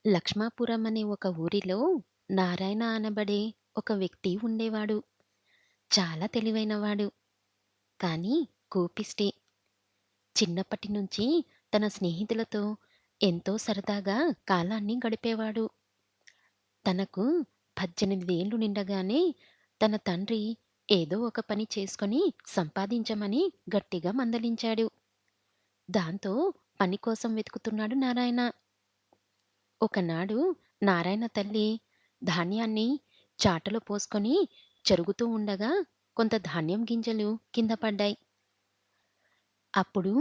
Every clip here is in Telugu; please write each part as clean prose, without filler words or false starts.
లక్ష్మాపురం అనే ఒక ఊరిలో నారాయణ అనబడే ఒక వ్యక్తి ఉండేవాడు. చాలా తెలివైనవాడు. కానీ కోపిష్టి. చిన్నప్పటి నుంచి తన స్నేహితులతో ఎంతో సరదాగా కాలాన్ని గడిపేవాడు. తనకు 18 ఏళ్లు నిండగానే తన తండ్రి ఏదో ఒక పని చేసుకొని సంపాదించమని గట్టిగా మందలించాడు. దాంతో పని కోసం వెతుకుతున్నాడు నారాయణ. ఒకనాడు నారాయణ తల్లి ధాన్యాన్ని చాటలో పోసుకొని చెరుగుతూ ఉండగా కొంత ధాన్యం గింజలు కింద పడ్డాయి. అప్పుడు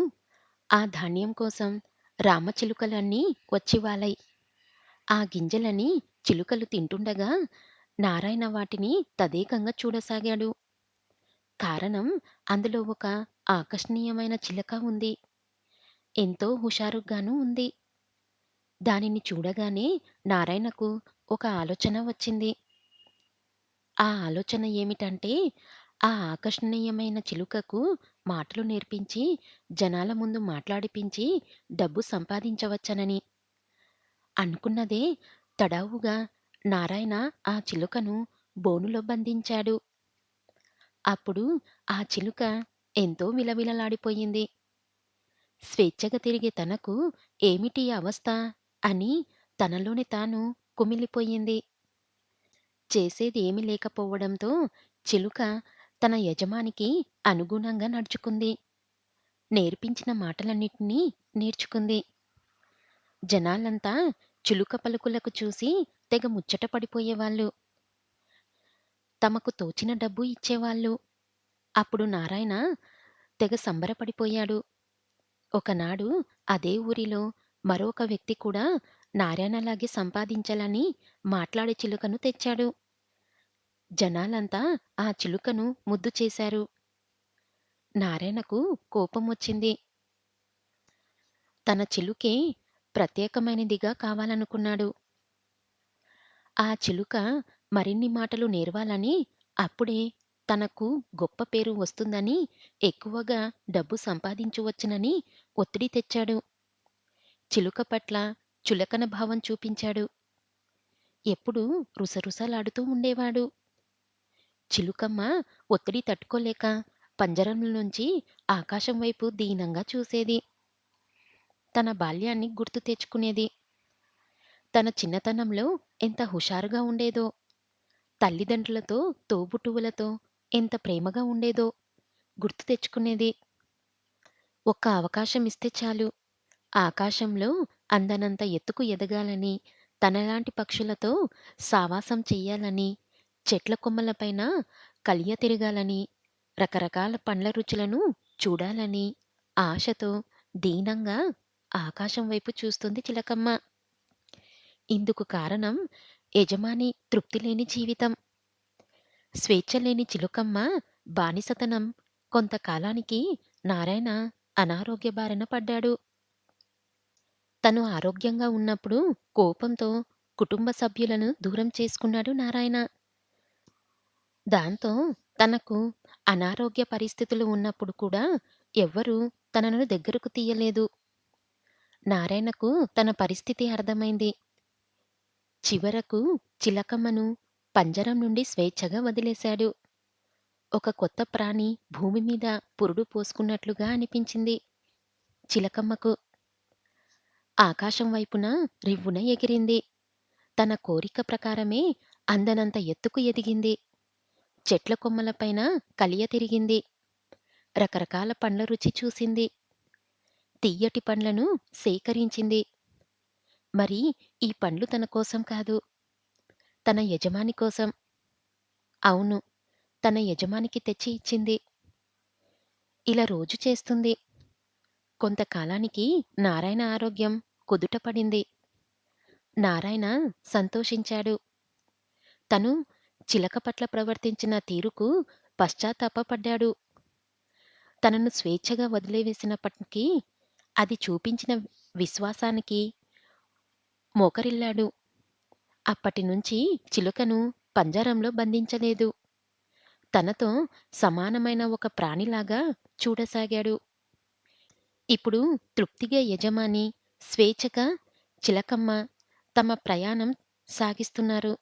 ఆ ధాన్యం కోసం రామచిలుకలన్నీ వచ్చి వాలాయి. ఆ గింజలని చిలుకలు తింటుండగా నారాయణ వాటిని తదేకంగా చూడసాగాడు. కారణం, అందులో ఒక ఆకర్షణీయమైన చిలక ఉంది. ఎంతో హుషారుగాను ఉంది. దానిని చూడగానే నారాయణకు ఒక ఆలోచన వచ్చింది. ఆ ఆలోచన ఏమిటంటే, ఆ ఆకర్షణీయమైన చిలుకకు మాటలు నేర్పించి, జనాల ముందు మాట్లాడిపించి డబ్బు సంపాదించవచ్చనని. అనుకున్నదే తడావుగా నారాయణ ఆ చిలుకను బోనులో బంధించాడు. అప్పుడు ఆ చిలుక ఎంతో విలవిలలాడిపోయింది. స్వేచ్ఛగా తిరిగే తనకు ఏమిటీ అవస్థ అని తనలోని తాను కుమిలిపోయింది. చేసేది ఏమీ లేకపోవడంతో చిలుక తన యజమానికి అనుగుణంగా నడుచుకుంది. నేర్పించిన మాటలన్నిటినీ నేర్చుకుంది. జనాలంతా చిలుక పలుకులకు చూసి తెగ ముచ్చట పడిపోయేవాళ్ళు. తమకు తోచిన డబ్బు ఇచ్చేవాళ్ళు. అప్పుడు నారాయణ తెగ సంబరపడిపోయాడు. ఒకనాడు అదే ఊరిలో మరొక వ్యక్తి కూడా నారాయణలాగే సంపాదించాలని మాట్లాడే చిలుకను తెచ్చాడు. జనాలంతా ఆ చిలుకను ముద్దు చేశారు. నారాయణకు కోపమొచ్చింది. తన చిలుకే ప్రత్యేకమైనదిగా కావాలనుకున్నాడు. ఆ చిలుక మరిన్ని మాటలు నేర్వాలని, అప్పుడే తనకు గొప్ప పేరు వస్తుందని, ఎక్కువగా డబ్బు సంపాదించవచ్చునని ఒత్తిడి తెచ్చాడు. చిలుక పట్ల చులకన భావం చూపించాడు. ఎప్పుడూ రుసరుసలాడుతూ ఉండేవాడు. చిలుకమ్మ ఒత్తిడి తట్టుకోలేక పంజరంలోంచి ఆకాశం వైపు దీనంగా చూసేది. తన బాల్యాన్ని గుర్తు తెచ్చుకునేది. తన చిన్నతనంలో ఎంత హుషారుగా ఉండేదో, తల్లిదండ్రులతో, తోబుట్టువులతో ఎంత ప్రేమగా ఉండేదో గుర్తు తెచ్చుకునేది. ఒక్క అవకాశం ఇస్తే చాలు, ఆకాశంలో అందనంత ఎత్తుకు ఎదగాలని, తనలాంటి పక్షులతో సావాసం చెయ్యాలని, చెట్ల కొమ్మలపైన కలియ తిరగాలని, రకరకాల పండ్ల రుచులను చూడాలని ఆశతో దీనంగా ఆకాశం వైపు చూస్తుంది చిలకమ్మ. ఇందుకు కారణం యజమాని తృప్తి లేని జీవితం. స్వేచ్ఛ లేని చిలుకమ్మ బానిసతనం. కొంతకాలానికి నారాయణ అనారోగ్య బారిన పడ్డాడు. తను ఆరోగ్యంగా ఉన్నప్పుడు కోపంతో కుటుంబ సభ్యులను దూరం చేసుకున్నాడు నారాయణ. దాంతో తనకు అనారోగ్య పరిస్థితులు ఉన్నప్పుడు కూడా ఎవ్వరూ తనను దగ్గరకు తీయలేదు. నారాయణకు తన పరిస్థితి అర్థమైంది. చివరకు చిలకమ్మను పంజరం నుండి స్వేచ్ఛగా వదిలేశాడు. ఒక కొత్త ప్రాణి భూమి మీద పురుడు పోసుకున్నట్లుగా అనిపించింది చిలకమ్మకు. ఆకాశం వైపున రివ్వున ఎగిరింది. తన కోరిక ప్రకారమే అందనంత ఎత్తుకు ఎదిగింది. చెట్ల కొమ్మలపైన కలియ తిరిగింది. రకరకాల పండ్ల రుచి చూసింది. తియ్యటి పండ్లను సేకరించింది. మరి ఈ పండ్లు తన కోసం కాదు, తన యజమాని కోసం. అవును, తన యజమానికి తెచ్చి ఇచ్చింది. ఇలా రోజు చేస్తుంది. కొంతకాలానికి నారాయణ ఆరోగ్యం కుదుటపడింది. నారాయణ సంతోషించాడు. తను చిలక పట్ల ప్రవర్తించిన తీరుకు పశ్చాత్తాపపడ్డాడు. తనను స్వేచ్ఛగా వదిలివేసినప్పటికీ అది చూపించిన విశ్వాసానికి మోకరిల్లాడు. అప్పటినుంచి చిలుకను పంజరంలో బంధించలేదు. తనతో సమానమైన ఒక ప్రాణిలాగా చూడసాగాడు. ఇప్పుడు తృప్తిగా యజమాని, స్వేచ్ఛగా చిలకమ్మ తమ ప్రయాణం సాగిస్తున్నారు.